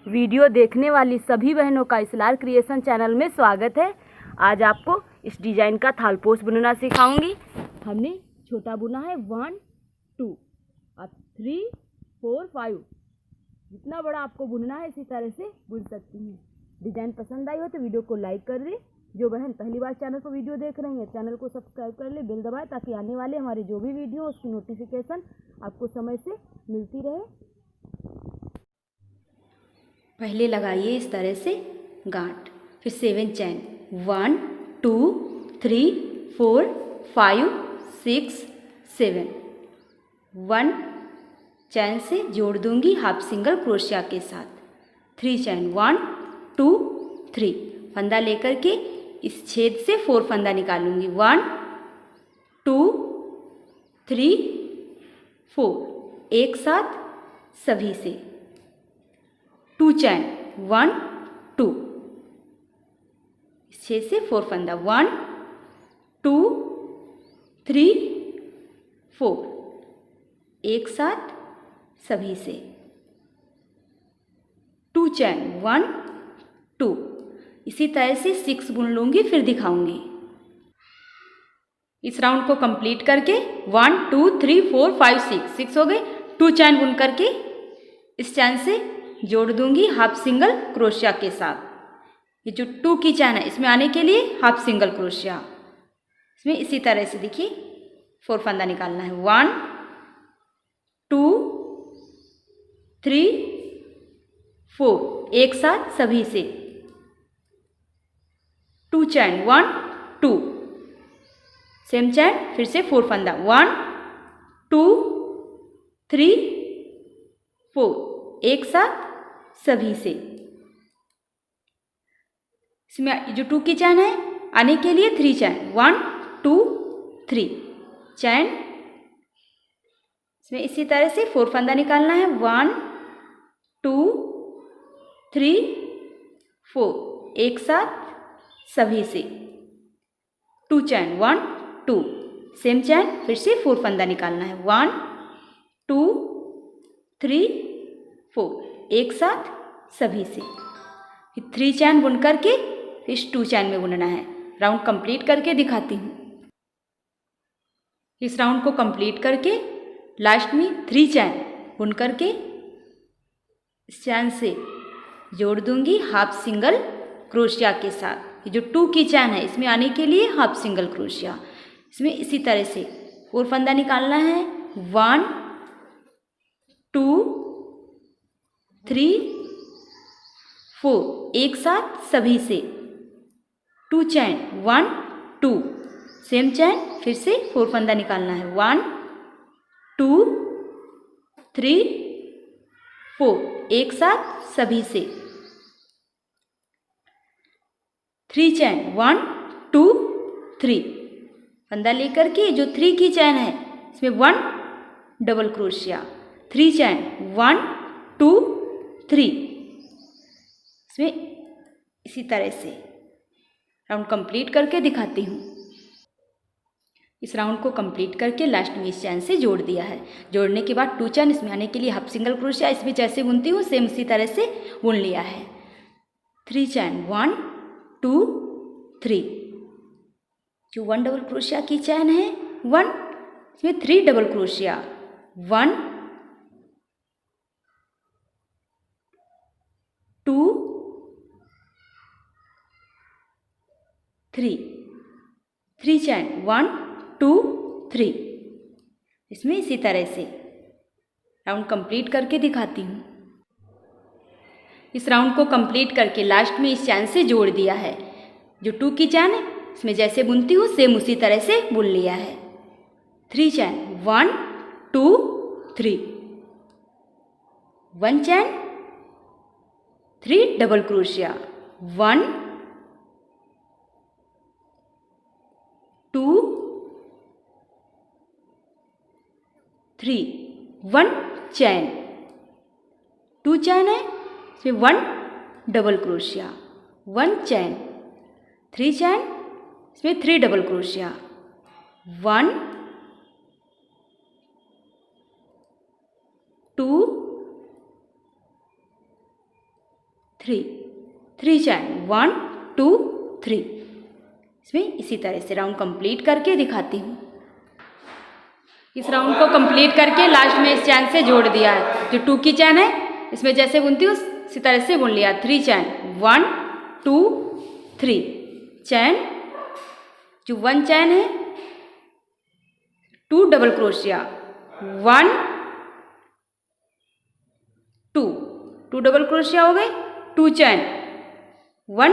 Video देखने वाली सभी बहनों का इसलार क्रिएशन चैनल में स्वागत है। आज आपको इस डिज़ाइन का थालपोश बुनना सिखाऊंगी। हमने छोटा बुना है 1 2, अब 3 4 5। जितना बड़ा आपको बुनना है इसी तरह से बुन सकती हैं। डिज़ाइन पसंद आई हो तो वीडियो को लाइक कर दें। जो बहन पहली बार चैनल पर वीडियो देख रही हैं चैनल को सब्सक्राइब कर ले, बेल दबाएं ताकि आने वाले हमारे जो भी वीडियो हो उसकी नोटिफिकेशन आपको समय से मिलती रहे। पहले लगाइए इस तरह से गांठ, फिर 7 चैन 1 2 3 4 5 6 7। 1 चैन से जोड़ दूंगी हाफ सिंगल क्रोशिया के साथ। 3 चैन 1 2 3, फंदा लेकर के इस छेद से 4 फंदा निकालूंगी। 1 2 3 4, एक साथ सभी से। 2 चैन 1 2, इस छेद से 4 फंदा। 1 2 3 4, एक साथ सभी से। 2 चैन 1 2, इसी तरह से 6 बुन लूँगी, फिर दिखाऊंगी। इस राउंड को कंप्लीट करके 1 2 3 4 5 6 हो गए। 2 चैन बुन करके इस चैन से जोड़ दूंगी हाफ सिंगल क्रोशिया के साथ। ये जो 2 की चैन है इसमें आने के लिए हाफ सिंगल क्रोशिया, इसमें इसी तरह से देखिए 4 फंदा निकालना है। 1 2 3 4, एक साथ सभी से। 2 चैन 1 2, सेम चैन, फिर से 4 फंदा। 1 2 3 4, एक साथ सभी से। इसमें जो 2 की चैन है आने के लिए 3 चैन 1 2 3 चैन, इसमें इसी तरह से 4 फंदा निकालना है। 1 2 3 4, एक साथ सभी से। 2 चैन 1 2, सेम चैन, फिर से 4 फंदा निकालना है। 1 2 3 4, एक साथ सभी से। फिर 3 चैन बुन करके इस 2 चैन में बुनना है। राउंड कंप्लीट करके दिखाती हूँ। इस राउंड को कंप्लीट करके लास्ट में 3 चैन बुन करके इस चैन से जोड़ दूंगी हाफ सिंगल क्रोशिया के साथ। ये जो 2 की चैन है इसमें आने के लिए हाफ सिंगल क्रोशिया, इसमें इसी तरह से 4 फंदा निकालना है। 1 2 3 4, एक साथ सभी से। 2 चैन 1 2, सेम चैन, फिर से 4 फंदा निकालना है। 1 2 3 4, एक साथ सभी से। 3 चैन 1 2 3, फंदा लेकर के जो 3 की चैन है इसमें 1 डबल क्रोशिया। 3 चैन 1 2 3, इसमें इसी तरह से राउंड कंप्लीट करके दिखाती हूँ। इस राउंड को कंप्लीट करके लास्ट में इस चैन से जोड़ दिया है। जोड़ने के बाद 2 चैन, इसमें आने के लिए हाफ सिंगल क्रोशिया, इसमें जैसे बुनती हूँ सेम इसी तरह से बुन लिया है। 3 चैन 1 2 3, जो 1 डबल क्रोशिया की चैन है 1, इसमें 3 डबल क्रोशिया। 1 2 3, 3 चैन 1 2 3, इसमें इसी तरह से राउंड कंप्लीट करके दिखाती हूँ। इस राउंड को कंप्लीट करके लास्ट में इस चैन से जोड़ दिया है। जो 2 की चैन है इसमें जैसे बुनती हूँ सेम उसी तरह से बुन लिया है। 3 चैन 1 2 3, 1 चैन 3 डबल क्रोशिया। 1 2 3, 1 चैन। 2 चैन है इसमें 1 डबल क्रोशिया। 1 चैन। 3 चैन, इसमें 3 डबल क्रोशिया। 1 2 3, 3 चैन 1 2 3। इसमें इसी तरह से राउंड कंप्लीट करके दिखाती हूँ। इस राउंड को कंप्लीट करके लास्ट में इस चैन से जोड़ दिया है। जो 2 की चैन है इसमें जैसे बुनती हूँ इसी तरह से बुन लिया। 3 चैन 1 2 3 चैन। जो 1 चैन है 2 डबल क्रोशिया 1 2 डबल क्रोशिया हो गए। 2 चैन 1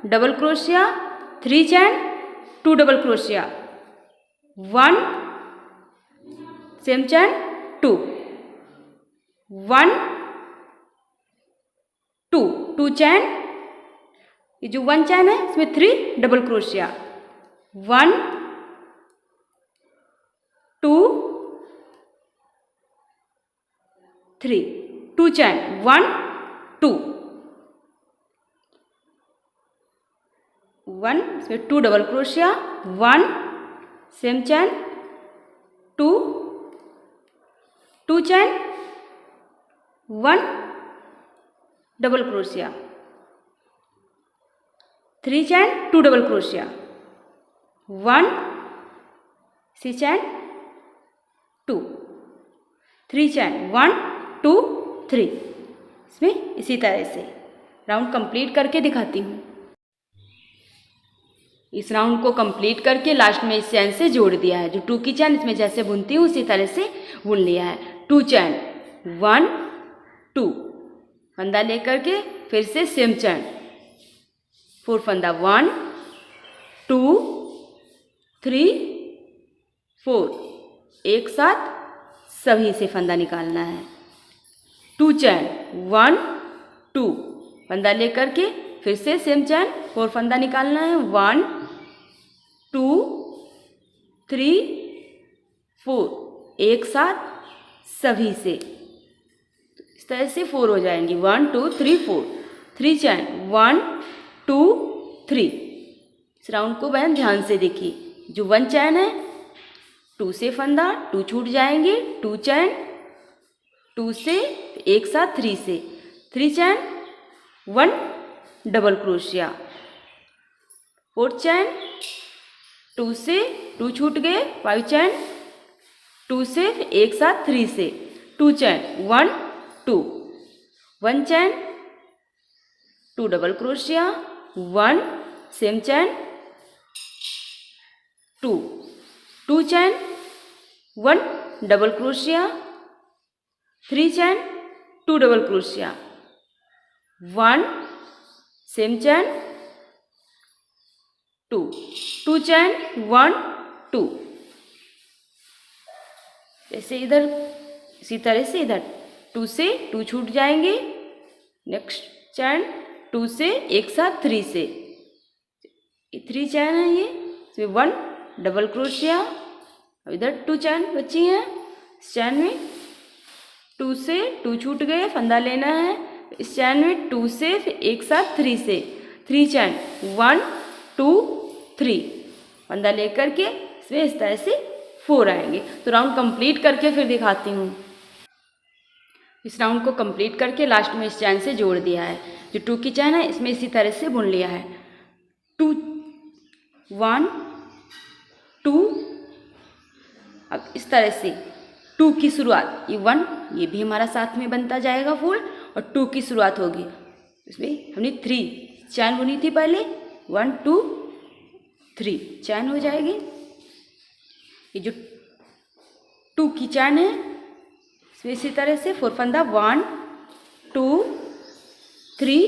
डबल क्रोशिया 3 चैन 2 डबल क्रोशिया 1 सेम चैन 2 1 2 चैन। ये जो 1 चैन है इसमें 3 डबल क्रोशिया 1 2 3 2 चैन 1 2 1 इसमें 2 डबल क्रोशिया 1 सेम चैन 2 चैन 1 डबल क्रोशिया 3 चैन 2 डबल क्रोशिया 1 सी चैन 2 3 चैन 1 2 3। इसमें इसी तरह से राउंड कंप्लीट करके दिखाती हूँ। इस राउंड को कंप्लीट करके लास्ट में इस चैन से जोड़ दिया है। जो 2 की चैन इसमें जैसे बुनती हूँ उसी तरह से बुन लिया है। 2 चैन 1 2 फंदा लेकर के फिर से सेम चैन 4 फंदा 1 2 3 4 एक साथ सभी से फंदा निकालना है। 2 चैन 1 2 फंदा लेकर के फिर से सेम चैन 4 फंदा निकालना है। 1 2 3 4 एक साथ सभी से इस तरह से 4 हो जाएंगी। 1 2 3 4 3 चैन 1 2 3। इस राउंड को बहन ध्यान से देखिए। जो 1 चैन है 2 से फंदा 2 छूट जाएंगे। 2 चैन 2 से एक साथ 3 से 3 चैन 1 डबल क्रोशिया 4 चैन 2 से 2 छूट गए। 5 चैन 2 से एक साथ 3 से 2 चैन 1 2 1 चैन 2 डबल क्रोशिया 1 सेम चैन 2 चैन 1 डबल क्रोशिया 3 चैन 2 डबल क्रोशिया 1 सेम चैन 2 चैन 1 2। जैसे इधर इसी तरह से इधर 2 से 2 छूट जाएंगे। नेक्स्ट चैन 2 से एक साथ 3 से 3 चैन है ये। इसमें 1 डबल क्रोशिया। अब इधर 2 चैन बची हैं। इस चैन में 2 से 2 छूट गए फंदा लेना है। इस चैन में 2 से एक साथ 3 से 3 चैन 1 2 3 फंदा लेकर के इसमें इस तरह से 4 आएंगे। तो राउंड कंप्लीट करके फिर दिखाती हूँ। इस राउंड को कंप्लीट करके लास्ट में इस चैन से जोड़ दिया है। जो 2 की चैन है इसमें इसी तरह से बुन लिया है। 2 1 2। अब इस तरह से 2 की शुरुआत ये 1 ये भी हमारा साथ में बनता जाएगा फुल और 2 की शुरुआत होगी। इसमें हमने 3 चैन बुनी थी पहले 1 2 3 चैन हो जाएगी। ये जो 2 की चैन है इसमें इसी तरह से 4 फंदा 1 2 3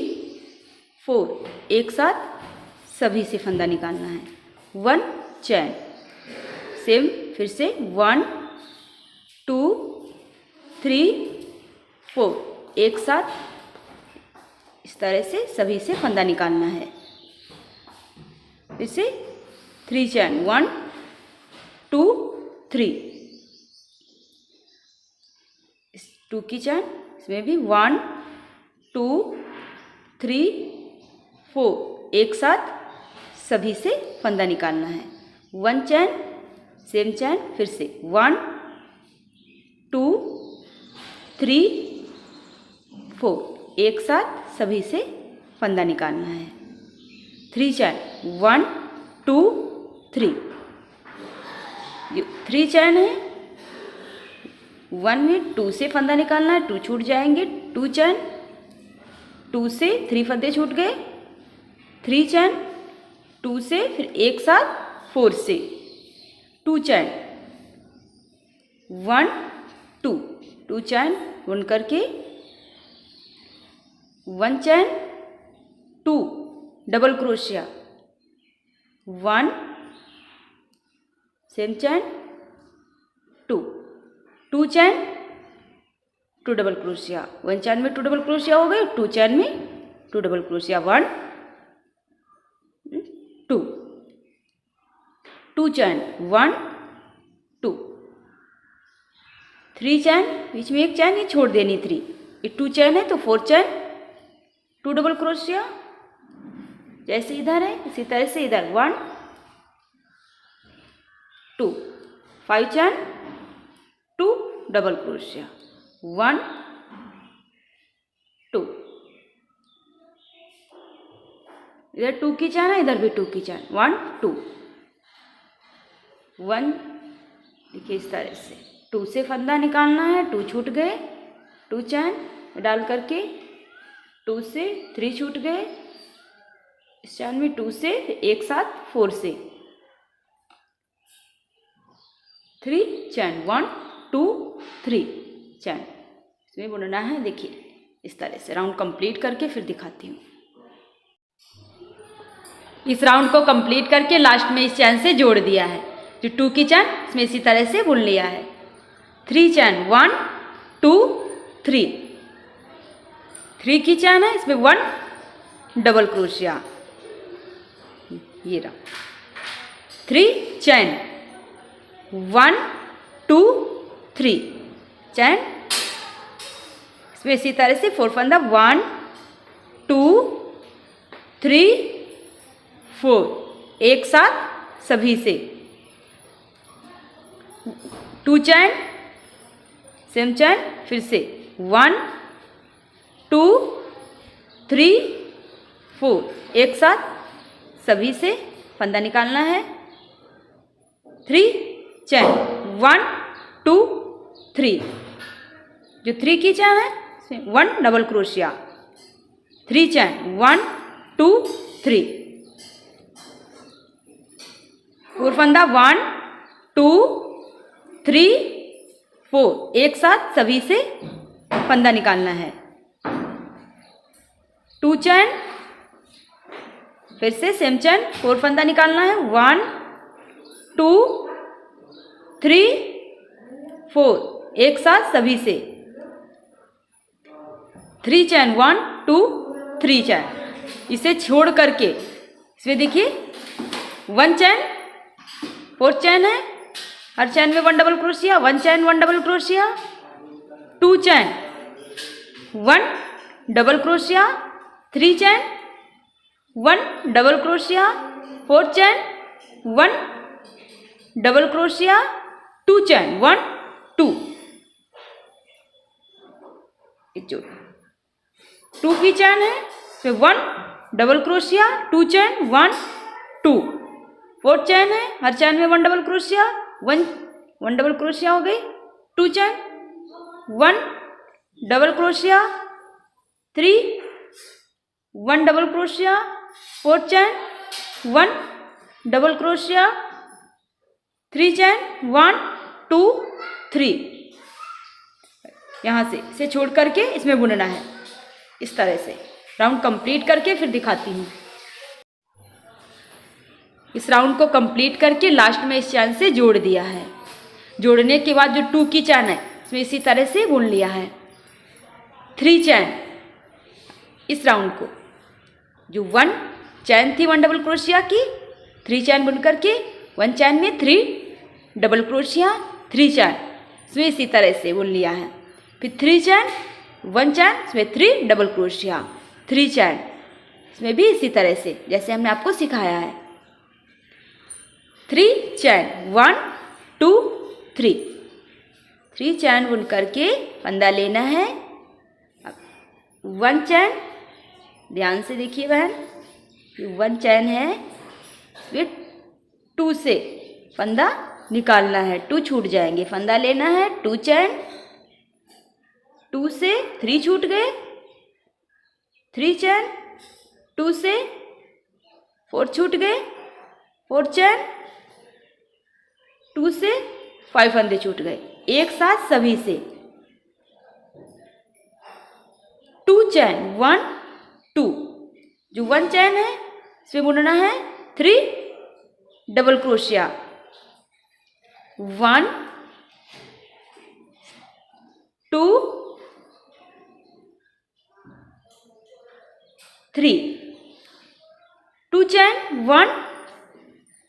4 एक साथ सभी से फंदा निकालना है। 1 चैन सेम फिर से 1 2 3 4 एक साथ इस तरह से सभी से फंदा निकालना है। फिर से 3 चैन 1 2 3। इस 2 की चैन इसमें भी 1 2 3 4 एक साथ सभी से फंदा निकालना है। 1 चैन सेम चैन फिर से 1 2 3 4 एक साथ सभी से फंदा निकालना है। 3 चैन 1 2 3। 3 चैन है, 1 में 2 से फंदा निकालना है, 2 छूट जाएंगे। 2 चैन, 2 से 3 फंदे छूट गए। 3 चैन, 2 से फिर एक साथ 4 से 2 चैन 1 2 2 चैन बुन करके 1 चैन 2 डबल क्रोशिया 1 सेम चैन 2 चैन 2 डबल क्रोशिया। 1 चैन में 2 डबल क्रोशिया हो गए, 2 चैन में 2 डबल क्रोशिया 1 2 चैन 1 2। 3 चैन, बीच में एक चैन ये छोड़ देनी 3। ये 2 चैन है तो 4 चैन 2 डबल क्रोशिया। जैसे इधर है इसी तरह से इधर 1 2। 5 चैन 2 डबल क्रोशिया 1 2। इधर 2 की चैन है, इधर भी 2 की चैन 1 2 1। देखिए इस तरह से 2 से फंदा निकालना है, 2 छूट गए। 2 चैन डाल करके 2 से 3 छूट गए। इस चैन में 2 से एक साथ 4 से 3 चैन 1 2 3 चैन इसमें बुनना है। देखिए इस तरह से राउंड कंप्लीट करके फिर दिखाती हूँ। इस राउंड को कंप्लीट करके लास्ट में इस चैन से जोड़ दिया है। जो 2 की चैन इसमें इसी तरह से बुन लिया है। 3 चैन 1 2 3। 3 की चैन है, इसमें 1 डबल क्रोशिया, ये रहा। 3 चैन 1 2 3 चैन इसमें इसी तरह से 4 फंदा 1 2 3 4 एक साथ सभी से। 2 चैन सेम चैन फिर से 1 2 3 4 एक साथ सभी से फंदा निकालना है। 3 चैन 1 2 3। जो 3 की चैन है इसमें 1 डबल क्रोशिया। 3 चैन 1 2 3। 4 फंदा 1 2 3 4 एक साथ सभी से फंदा निकालना है। 2 चैन फिर से सेम चैन 4 फंदा निकालना है। 1 2 3 4 एक साथ सभी से। 3 चैन 1 2 3 चैन इसे छोड़ करके इसमें देखिए 1 चैन 4 चैन है, हर चैन में 1 डबल क्रोशिया। 1 चैन 1 डबल क्रोशिया। 2 चैन 1 डबल क्रोशिया। 3 चैन 1 डबल क्रोशिया। 4 चैन 1 डबल क्रोशिया। 2 चैन 1 2। जो 2 की चैन है तो 1 डबल क्रोशिया। 2 चैन 1 2। 4 चैन है, हर चैन में 1 डबल क्रोशिया। 1 डबल क्रोशिया हो गई। 2 चैन 1 डबल क्रोशिया। 3 1 double crochet. 4 चैन 1 डबल क्रोशिया। 3 चैन 1 2 3। यहाँ से इसे छोड़ करके इसमें बुनना है इस तरह से। राउंड कंप्लीट करके फिर दिखाती हूँ। इस राउंड को कंप्लीट करके लास्ट में इस चैन से जोड़ दिया है। जोड़ने के बाद जो 2 की चैन है इसमें इसी तरह से बुन लिया है। 3 चैन इस राउंड को जो 1 चैन थी 1 डबल क्रोशिया की, 3 चैन बुन करके 1 चैन में 3 डबल क्रोशिया। 3 चैन इसमें इसी तरह से बुन लिया है। फिर 3 चैन 1 चैन इसमें 3 डबल क्रोशिया। 3 चैन इसमें भी इसी तरह से जैसे हमने आपको सिखाया है। 3 चैन 1 2 3। 3 चैन बुन करके फंदा लेना है। अब 1 चैन, ध्यान से देखिए बहन, 1 चैन है, फिर 2 से फंदा निकालना है, 2 छूट जाएंगे, फंदा लेना है, 2 चैन, 2 से 3 छूट गए, 3 चैन, 2 से 4 छूट गए, 4 चैन, 2 से 5 फंदे छूट गए, एक साथ सभी से 2 चैन 1 2, जो 1 चैन है इसमें बुनना है 3 डबल क्रोशिया, 1 2 3, 2 चैन 1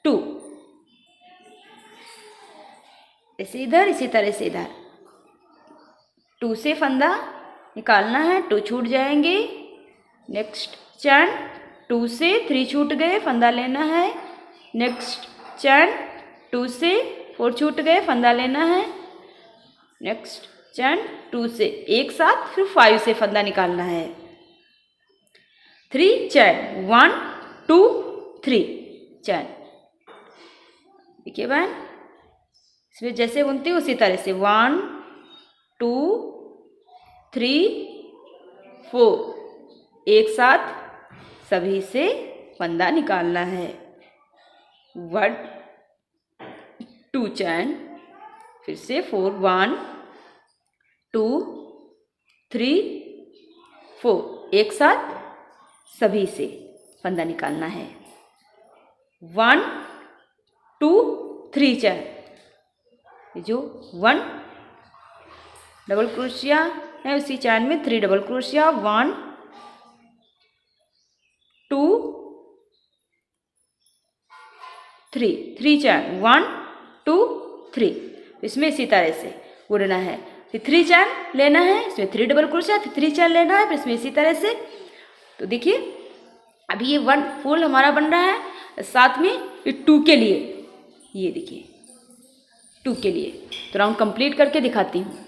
2, ऐसे इधर, इसी तरह से इधर, 2 से फंदा निकालना है, 2 छूट जाएंगे, नेक्स्ट चैन, 2 से 3 छूट गए, फंदा लेना है, नेक्स्ट चैन, 2 से 4 छूट गए, फंदा लेना है, नेक्स्ट चैन, 2 से एक साथ फिर 5 से फंदा निकालना है, 3 चैन 1 2 3 चैन। देखिए बहन, इसमें जैसे बुनती हूँ उसी तरह से 1 2 3 4, एक साथ सभी से फंदा निकालना है, 1 2 चैन, फिर से 4 1 2 3 4, एक साथ सभी से फंदा निकालना है, 1 2 3 चैन, जो 1 डबल क्रोशिया है उसी चैन में 3 डबल क्रोशिया, 1 2 3 3 चैन 1 2 3, इसमें इसी तरह से बुनना है, फिर 3 चैन लेना है, इसमें 3 डबल क्रोशिया, फिर 3 चैन लेना है, फिर इसमें इसी तरह से। तो देखिए अभी ये 1 फुल हमारा बन रहा है, साथ में ये 2 के लिए, ये देखिए 2 के लिए। तो राउंड कंप्लीट करके दिखाती हूँ।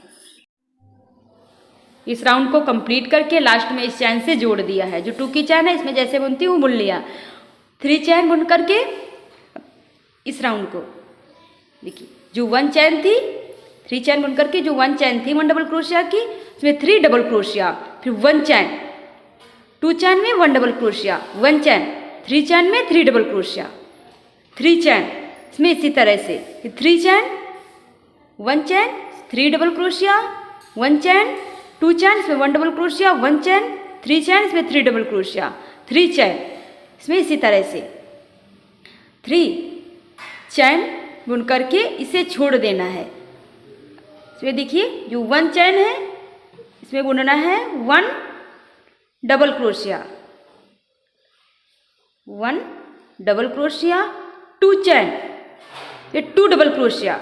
इस राउंड को कंप्लीट करके लास्ट में इस चैन से जोड़ दिया है, जो 2 की चैन है इसमें जैसे बुनती हूँ बुन लिया, 3 चैन बुन करके इस राउंड को देखिए, जो 1 चैन थी 3 चैन बुन करके जो 1 चैन थी 1 डबल क्रोशिया की, इसमें 3 डबल क्रोशिया, फिर 1 चैन, 2 चैन में 1 डबल क्रोशिया, 1 चैन, 3 चैन में 3 डबल क्रोशिया, 3 चैन, इसमें इसी तरह से फिर 3 चैन, 1 चैन, 3 डबल क्रोशिया, 1 चैन, 2 चैन, इसमें 1 डबल क्रोशिया, 1 चैन, 3 चैन, इसमें 3 डबल क्रोशिया, 3 चैन, इसमें इसी तरह से 3 चैन बुन करके इसे छोड़ देना है। इसमें देखिए जो 1 चैन है इसमें बुनना है 1 डबल क्रोशिया, 1 डबल क्रोशिया, 2 चैन, ये 2 डबल क्रोशिया,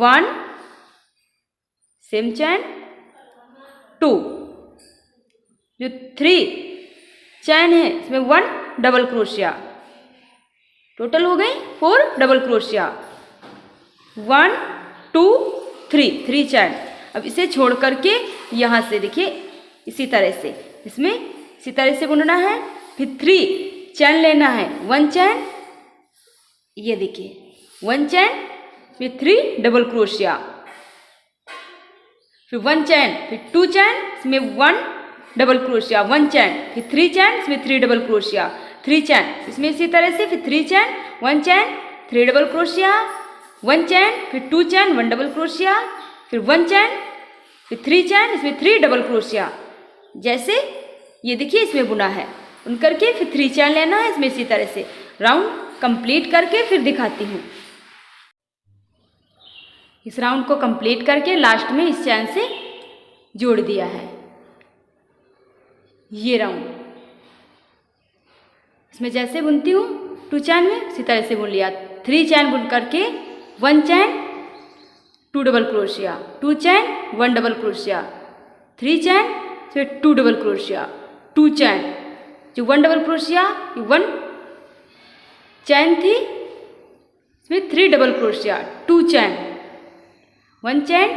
1 सेम चैन, 2, जो 3 चैन है इसमें 1 डबल क्रोशिया, टोटल हो गई 4 डबल क्रोशिया, 1 2 3 चैन। अब इसे छोड़ करके यहाँ से देखिए इसी तरह से, इसमें इसी तरह से बुनना है, फिर 3 चैन लेना है, 1 चैन, ये देखिए 1 चैन, फिर 3 डबल क्रोशिया, फिर 1 चैन, फिर 2 चैन, इसमें 1 डबल क्रोशिया, 1 चैन, फिर 3 चैन, इसमें 3 डबल क्रोशिया, 3 चैन, इसमें इसी तरह से फिर 3 चैन, 1 चैन, 3 डबल क्रोशिया, 1 चैन, फिर 2 चैन, 1 डबल क्रोशिया, फिर 1 चैन, फिर 3 चैन, इसमें 3 डबल क्रोशिया, जैसे ये देखिए इसमें बुना है, बुन करके फिर 3 चैन लेना है, इसमें इसी तरह से राउंड कंप्लीट करके फिर दिखाती हूँ। इस राउंड को कंप्लीट करके लास्ट में इस चैन से जोड़ दिया है, ये राउंड। इसमें जैसे बुनती हूँ 2 चैन में इसी तरह से बुन लिया, 3 चैन बुन करके 1 चैन, 2 डबल क्रोशिया, 2 चैन, 1 डबल क्रोशिया, 3 चैन, फिर 2 डबल क्रोशिया, 2 चैन, जो 1 डबल क्रोशिया, 1 चैन थी इसमें 3 डबल क्रोशिया, 2 चैन, 1 चैन,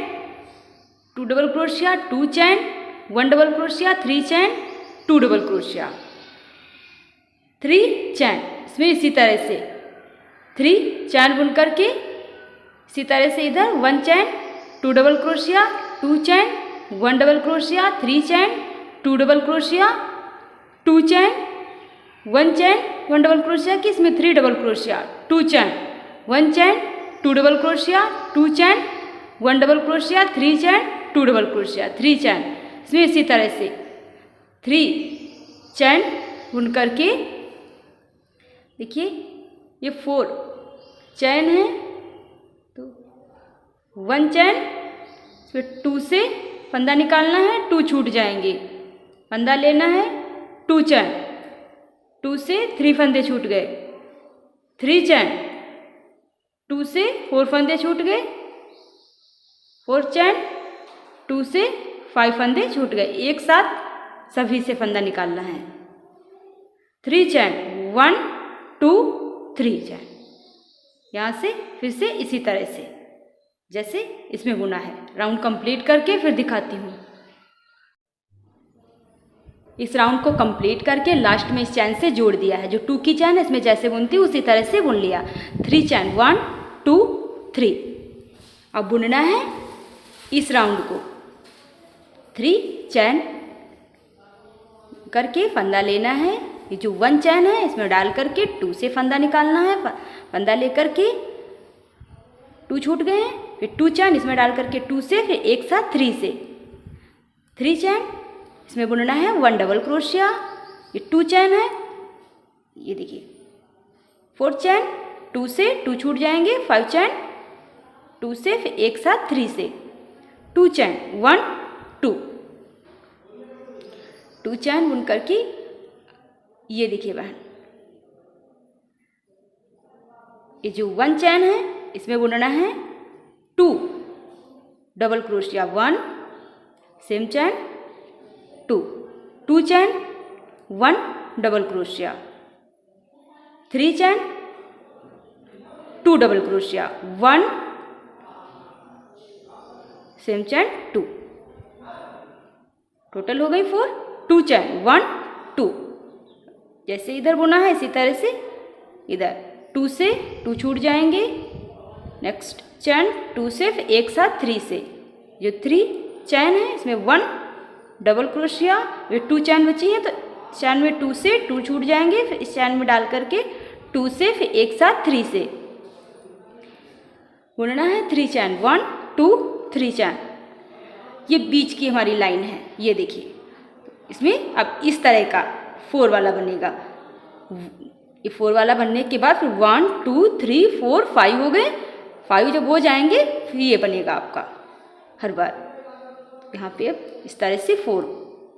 2 डबल क्रोशिया, 2 चैन, 1 डबल क्रोशिया, 3 चैन, 2 डबल क्रोशिया, 3 चैन। इसमें इसी तरह से 3 चैन बुन करके इसी तरह से इधर 1 चैन, 2 डबल क्रोशिया, 2 चैन, 1 डबल क्रोशिया, 3 चैन, 2 डबल क्रोशिया, 2 चैन, 1 चैन, 1 डबल क्रोशिया की इसमें 3 डबल क्रोशिया, 2 चैन, 1 चैन, 2 डबल क्रोशिया, 2 चैन, 1 डबल क्रोशिया, 3 चैन, 2 डबल क्रोशिया, 3 चैन। इसमें इसी तरह से 3 चैन बुन करके देखिए ये 4 चैन है, तो 1 चैन, इसमें 2 से फंदा निकालना है, 2 छूट जाएंगे, फंदा लेना है, 2 चैन, 2 से 3 फंदे छूट गए, 3 चैन, 2 से 4 फंदे छूट गए, 4 चैन, 2 से 5 फंदे छूट गए। एक साथ सभी से फंदा निकालना है। 3 चैन, 1 2 3 चैन। यहाँ से फिर से इसी तरह से जैसे इसमें बुना है। राउंड कंप्लीट करके फिर दिखाती हूँ। इस राउंड को कंप्लीट करके लास्ट में इस चैन से जोड़ दिया है। जो 2 की चैन है इसमें जैसे बुनती हूँ उसी तरह से बुन लिया। 3 चैन, 1 2 3। अब बुनना है इस राउंड को। 3 चैन करके फंदा लेना है। ये जो 1 चैन है इसमें डाल करके 2 से फंदा निकालना है। फंदा लेकर के 2 छूट गए हैं, फिर 2 चैन इसमें डाल करके 2 से, फिर एक साथ 3 से 3 चैन इसमें बुनना है 1 डबल क्रोशिया। ये 2 चैन है, ये देखिए 4 चैन, 2 से 2 छूट जाएंगे, 5 चैन, 2 से, फिर एक साथ 3 से 2 चैन, 1 2 चैन बुन करके ये देखिए बहन, ये जो 1 चैन है इसमें बुनना है 2 डबल क्रोशिया, 1 सेम चैन, 2 चैन, 1 डबल क्रोशिया, 3 चैन, 2 डबल क्रोशिया, 1 सेम चैन, 2। टोटल हो गई 4। 2 चैन, 1 2। जैसे इधर बुना है इसी तरह से इधर 2 से 2 छूट जाएंगे, नेक्स्ट चैन 2 से, फिर एक साथ 3 से। जो 3 चैन है इसमें 1 डबल क्रोशिया, ये 2 चैन बची हैं तो चैन में 2 से 2 छूट जाएंगे, फिर इस चैन में डाल करके 2 से, फिर एक साथ 3 से बुनना है। 3 चैन, 1 2 3 चैन। ये बीच की हमारी लाइन है, ये देखिए। इसमें अब इस तरह का 4 वाला बनेगा। ये 4 वाला बनने के बाद फिर 1 2 3 4 5 हो गए। 5 जब हो जाएंगे फिर ये बनेगा आपका हर बार। यहाँ पे अब इस तरह से 4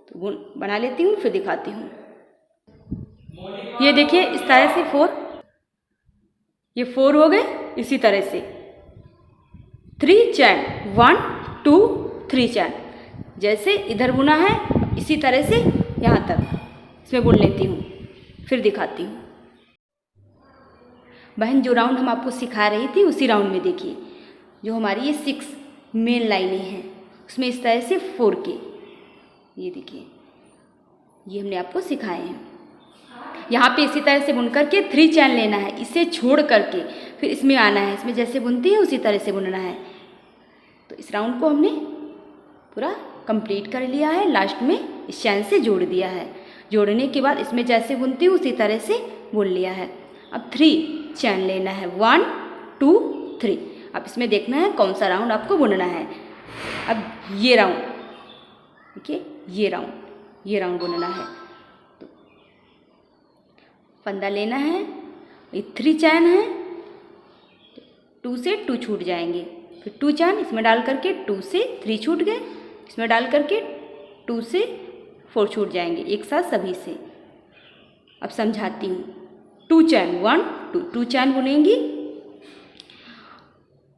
तो बना लेती हूँ, फिर दिखाती हूँ। ये देखिए इस तरह से 4, ये 4 हो गए। इसी तरह से 3 चैन, 1 2 3 चैन। जैसे इधर बुना है इसी तरह से यहाँ तक इसमें बुन लेती हूँ, फिर दिखाती हूँ। बहन जो राउंड हम आपको सिखा रही थी उसी राउंड में देखिए, जो हमारी ये 6 मेन लाइनें हैं उसमें इस तरह से 4 के, ये देखिए ये हमने आपको सिखाए हैं। यहाँ पे इसी तरह से बुन करके 3 चैन लेना है, इसे छोड़ करके फिर इसमें आना है। इसमें जैसे बुनती है उसी तरह से बुनना है। तो इस राउंड को हमने पूरा कंप्लीट कर लिया है। लास्ट में इस चैन से जोड़ दिया है। जोड़ने के बाद इसमें जैसे बुनती हूँ उसी तरह से बुन लिया है। अब 3 चैन लेना है, 1 2 3। अब इसमें देखना है कौन सा राउंड आपको बुनना है। अब ये राउंड देखिए, ये राउंड बुनना है। तो फंदा लेना है, ये 3 चैन है, 2 से 2 छूट जाएंगे, फिर 2 चैन इसमें डाल करके 2 से 3 छूट गए, इसमें डाल करके 2 से 4 छूट जाएंगे एक साथ सभी से। अब समझाती हूँ। 2 चैन, 1 2 2 चैन बुनेंगी।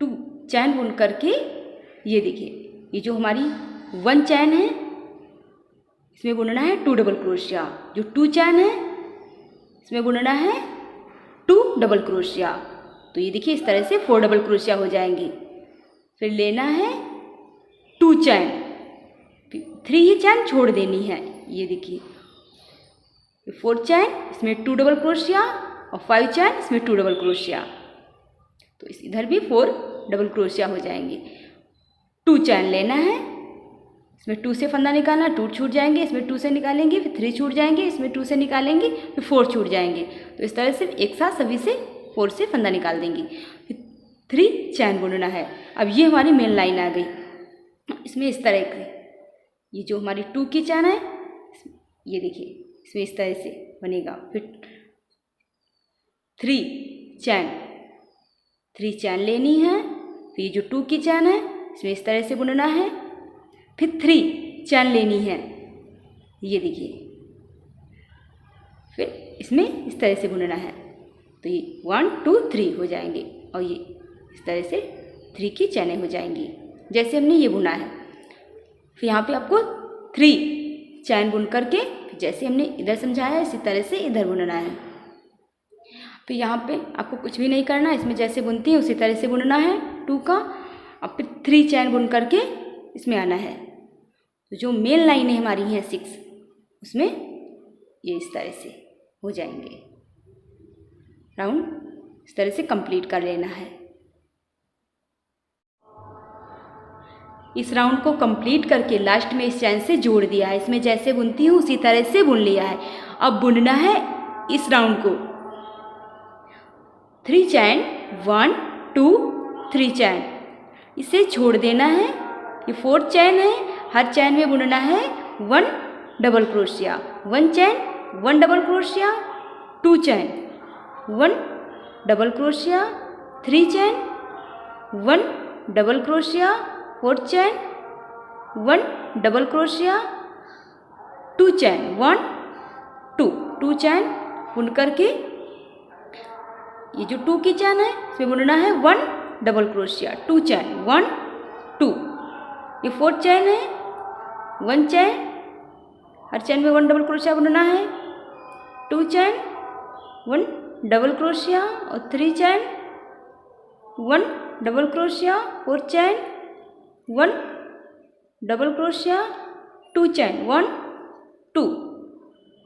2 चैन बुन करके ये देखिए, ये जो हमारी 1 चैन है इसमें बुनना है 2 डबल क्रोशिया। जो 2 चैन है इसमें बुनना है 2 डबल क्रोशिया। तो ये देखिए इस तरह से 4 डबल क्रोशिया हो जाएंगी। फिर लेना है 2 चैन, 3 ही चैन छोड़ देनी है। ये देखिए 4 चैन, इसमें 2 डबल क्रोशिया और 5 चैन, इसमें 2 डबल क्रोशिया। तो इधर भी 4 डबल क्रोशिया हो जाएंगे। 2 चैन लेना है, इसमें 2 से फंदा निकालना, 2 छूट जाएंगे, इसमें 2 से निकालेंगे, फिर 3 छूट जाएंगे, इसमें 2 से निकालेंगे, फिर 4 छूट जाएंगे। तो इस तरह से एक साथ सभी से 4 से फंदा निकाल देंगे। फिर 3 चैन बुनना है। अब ये हमारी मेन लाइन आ गई। इसमें इस तरह से ये जो हमारी 2 की चैन है, ये देखिए इसमें इस तरह से बनेगा। फिर 3 चैन लेनी है। फिर ये जो 2 की चैन है, इसमें इस तरह से बुनना है। फिर 3 चैन लेनी है, ये देखिए। फिर इसमें इस तरह से बुनना है। तो ये 1 2 3 हो जाएंगे और ये इस तरह से 3 की चैनें हो जाएंगी, जैसे हमने ये बुना है। फिर यहाँ पे आपको 3 चैन बुन करके जैसे हमने इधर समझाया इसी तरह से इधर बुनना है। फिर यहाँ पे आपको कुछ भी नहीं करना, इसमें जैसे बुनती है उसी तरह से बुनना है 2 का। अब फिर 3 चैन बुन करके इसमें आना है। तो जो मेन लाइनें हमारी हैं 6, उसमें ये इस तरह से हो जाएंगे। राउंड इस तरह से कंप्लीट कर लेना है। इस राउंड को कंप्लीट करके लास्ट में इस चैन से जोड़ दिया है। इसमें जैसे बुनती हूँ उसी तरह से बुन लिया है। अब बुनना है इस राउंड को 3 चैन 1 2 3 चैन, इसे छोड़ देना है। ये 4 चैन है, हर चैन में बुनना है 1 डबल क्रोशिया, 1 चैन 1 डबल क्रोशिया, 2 चैन 1 डबल क्रोशिया, 3 चैन 1 डबल क्रोशिया, 4 चैन 1 डबल क्रोशिया, 2 चैन 1 2 चैन बुन करके ये जो 2 की चैन है इसमें बुनना है 1 डबल क्रोशिया, 2 चैन 1 2। ये 4 चैन है, 1 चैन, हर चैन में 1 डबल क्रोशिया बुनना है, 2 चैन 1 डबल क्रोशिया और 3 चैन 1 डबल क्रोशिया, 4 चैन 1 डबल क्रोशिया, 2 चैन 1 2।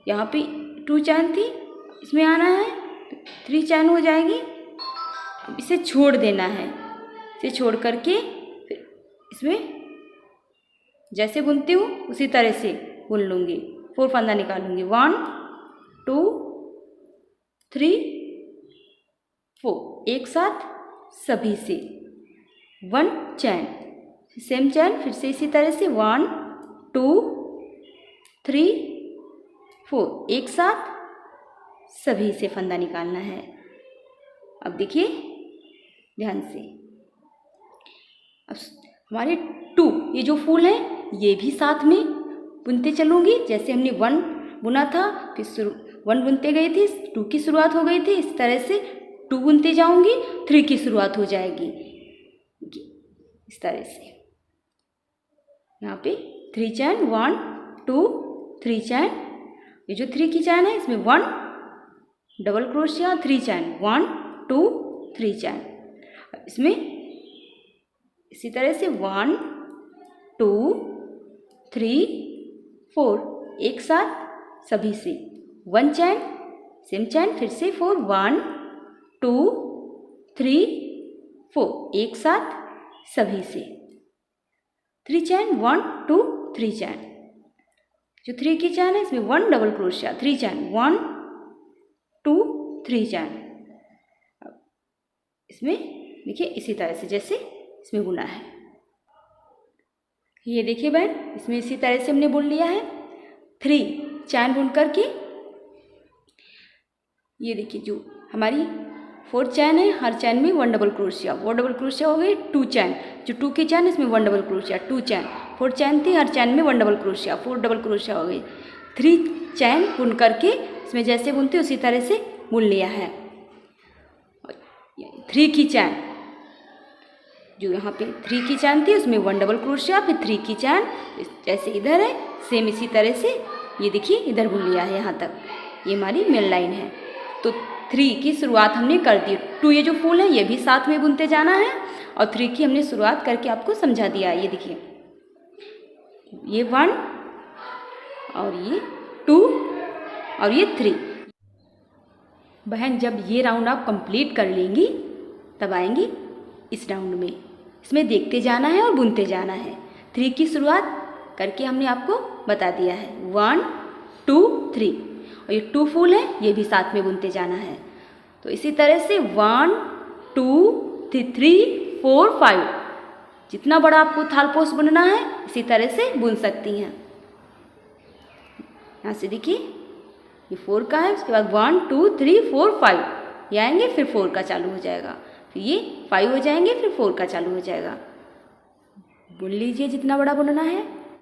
यहाँ पे 2 चैन थी, इसमें आना है 3 चैन हो जाएगी। अब इसे छोड़ देना है। इसे छोड़ करके फिर इसमें जैसे बुनती हूँ उसी तरह से बुन लूँगी। 4 फंदा निकालूंगी, 1 2 3 4, एक साथ सभी से 1 चैन, सेम चैन, फिर से इसी तरह से 1 2 3 4, एक साथ सभी से फंदा निकालना है। अब देखिए ध्यान से, अब हमारे 2 ये जो फूल है ये भी साथ में बुनते चलूँगी। जैसे हमने 1 बुना था, फिर 1 बुनते गए थे, 2 की शुरुआत हो गई थी, इस तरह से 2 बुनते जाऊँगी, 3 की शुरुआत हो जाएगी इस तरह से। यहाँ पे 3 चैन 1 2 3 चैन, ये जो 3 की चैन है इसमें 1 डबल क्रोशिया, 3 चैन 1 2 3 चैन। इसमें इसी तरह से 1 2 3 4, एक साथ सभी से 1 चैन, सेम चैन, फिर से 4 1 2 3 4, एक साथ सभी से 3 चैन 1 2 3 चैन। जो 3 की चैन है इसमें 1 डबल क्रोशिया, 3 चैन 1 2 3 चैन। इसमें देखिए इसी तरह से जैसे इसमें बुना है। ये देखिए बहन, इसमें इसी तरह से हमने बुन लिया है। 3 चैन बुन करके ये देखिए जो हमारी 4 चैन है, हर चैन में 1 डबल क्रोशिया, 4 डबल क्रोशिया हो गई। 2 चैन, जो 2 की चैन इसमें 1 डबल क्रोशिया, 2 चैन, 4 चैन थी, हर चैन में 1 डबल क्रोशिया, 4 डबल क्रोशिया हो गई। 3 चैन बुन करके इसमें जैसे बुनते उसी तरह से बुन लिया है। 3 की चैन, जो यहाँ पे 3 की चैन थी उसमें 1 डबल क्रोशिया, फिर 3 की चैन जैसे इधर है सेम इसी तरह से ये देखिए इधर बुन लिया है। यहाँ तक ये हमारी मेन लाइन है। तो 3 की शुरुआत हमने कर दी। 2 ये जो फूल है ये भी साथ में बुनते जाना है और 3 की हमने शुरुआत करके आपको समझा दिया। ये देखिए ये 1 और ये 2 और ये 3। बहन जब ये राउंड आप कंप्लीट कर लेंगी तब आएंगी इस राउंड में। इसमें देखते जाना है और बुनते जाना है। 3 की शुरुआत करके हमने आपको बता दिया है, 1 2 3, और ये 2 फूल है, ये भी साथ में बुनते जाना है। तो इसी तरह से 1 2 3 4 5, जितना बड़ा आपको थालपोश बुनना है इसी तरह से बुन सकती हैं। यहाँ से देखिए ये 4 का है, उसके बाद 1 2 3 4 5 ये आएंगे, फिर 4 का चालू हो जाएगा, फिर ये 5 हो जाएंगे, फिर 4 का चालू हो जाएगा। बुन लीजिए जितना बड़ा बुनना है।